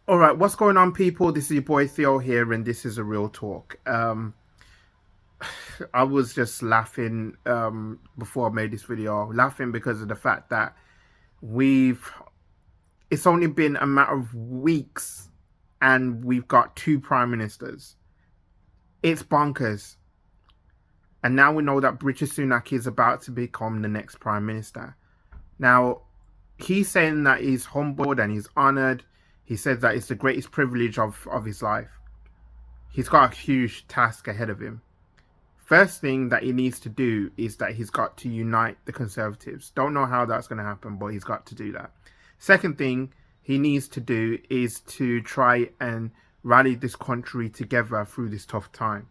All right, what's going on, people? This is your boy Theo here, and this is a real talk. I was just laughing before I made this video, laughing because of the fact that we've it's only been a matter of weeks, and we've got two prime ministers. It's bonkers, and now we know that Rishi Sunak is about to become the next prime minister. Now, he's saying that he's humbled and he's honored. He said that it's the greatest privilege of his life. He's got a huge task ahead of him. First thing that he needs to do is that he's got to unite the Conservatives. Don't know how that's going to happen, but he's got to do that. Second thing he needs to do is to try and rally this country together through this tough time.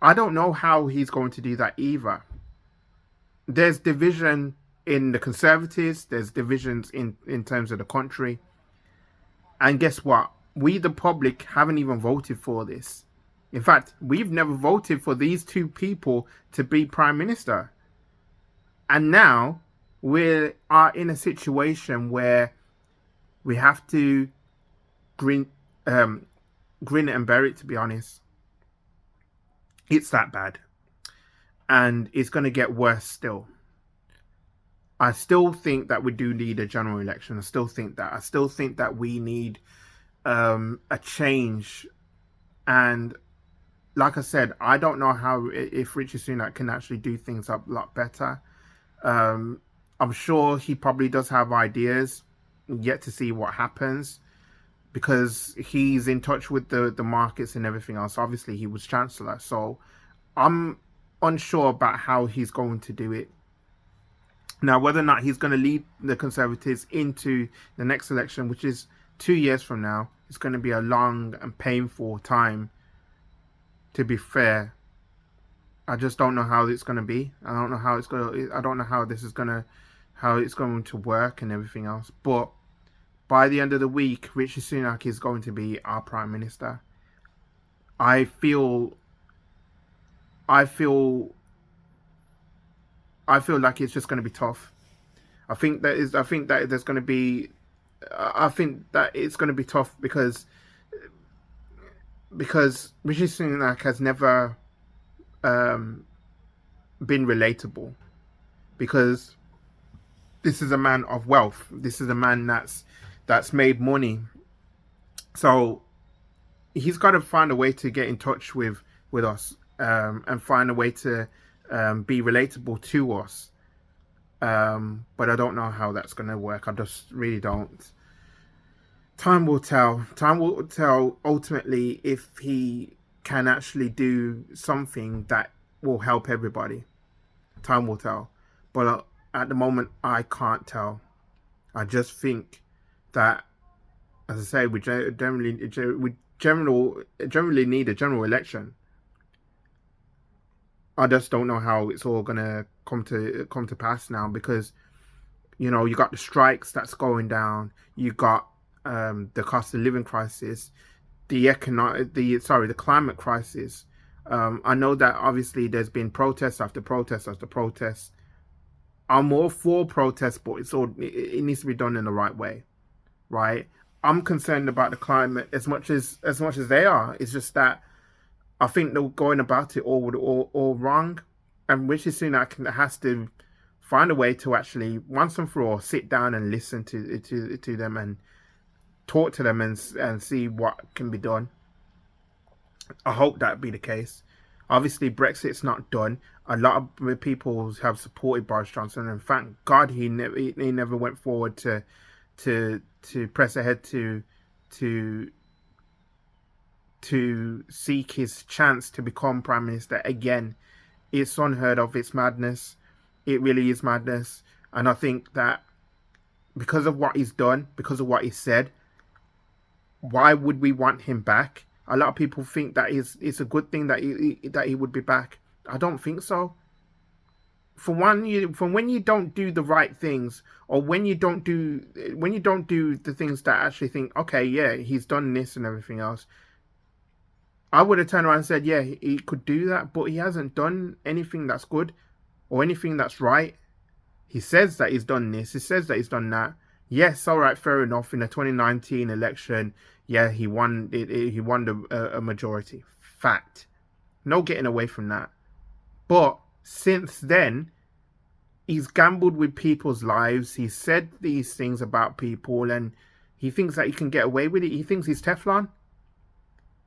I don't know how he's going to do that either. There's division in the Conservatives, there's divisions in terms of the country. And guess what? We, the public, haven't even voted for this. In fact, we've never voted for these two people to be prime minister. And now we are in a situation where we have to grin, grin it and bear it, to be honest. It's that bad. And it's going to get worse still. I still think that we do need a general election. I still think that we need a change. And like I said, I don't know how if Rishi Sunak can actually do things a lot better. I'm sure he probably does have ideas. Yet to see what happens, because he's in touch with the markets and everything else. Obviously, he was chancellor, so I'm unsure about how he's going to do it. Now, whether or not he's going to lead the Conservatives into the next election, which is 2 years from now, it's going to be a long and painful time. To be fair, I just don't know how it's going to be. I don't know how it's going to. I don't know how this is going to, how it's going to work and everything else. But by the end of the week, Rishi Sunak is going to be our prime minister. I feel like it's just going to be tough. I think that there's going to be. I think that it's going to be tough because Rishi Sunak has never been relatable, because this is a man of wealth. This is a man that's made money. So he's got to find a way to get in touch with us, and find a way to be relatable to us. But I don't know how that's going to work. I just really don't. Time will tell. Time will tell ultimately if he can actually do something that will help everybody. Time will tell. But at the moment, I can't tell. I just think that, as I say, we generally need a general election. I just don't know how it's all gonna come to pass now, because you got the strikes that's going down. You got the cost of living crisis, the climate crisis. I know that obviously there's been protest after protest after protest. I'm all for protest, but it needs to be done in the right way, right? I'm concerned about the climate as much as they are. It's just that I think they're going about it all wrong, and Rishi Sunak has to find a way to actually once and for all sit down and listen to them and talk to them and see what can be done. I hope that be the case. Obviously, Brexit's not done. A lot of people have supported Boris Johnson, and thank God he never went forward to press ahead to seek his chance to become prime minister again. It's unheard of. It's madness. It really is madness. And I think that because of what he's done, because of what he said, why would we want him back? A lot of people think that it's a good thing that he would be back. I don't think so. For one, from when you don't do the right things, or when you don't do the things that actually think, okay, yeah, he's done this and everything else, I would have turned around and said, yeah, he could do that, but he hasn't done anything that's good or anything that's right. He says that he's done this, he says that he's done that, Yes, all right, fair enough. In the 2019 election, yeah, he won. He won a majority. Fact. No getting away from that. But since then, he's gambled with people's lives. He's said these things about people, and he thinks that he can get away with it. He thinks he's Teflon.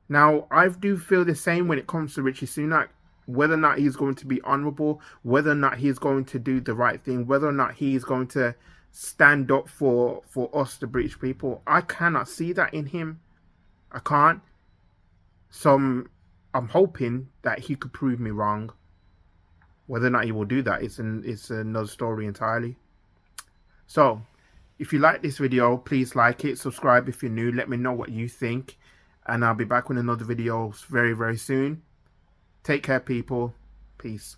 Now, I do feel the same when it comes to Rishi Sunak. Whether or not he's going to be honourable, whether or not he's going to do the right thing, whether or not he's going to stand up for us, the British people, I cannot see that in him. I can't. So I'm hoping that he could prove me wrong. Whether or not he will do that, it's another story entirely. So, if you like this video, please like it, subscribe if you're new, let me know what you think, and I'll be back with another video very, very soon. Take care, people. Peace.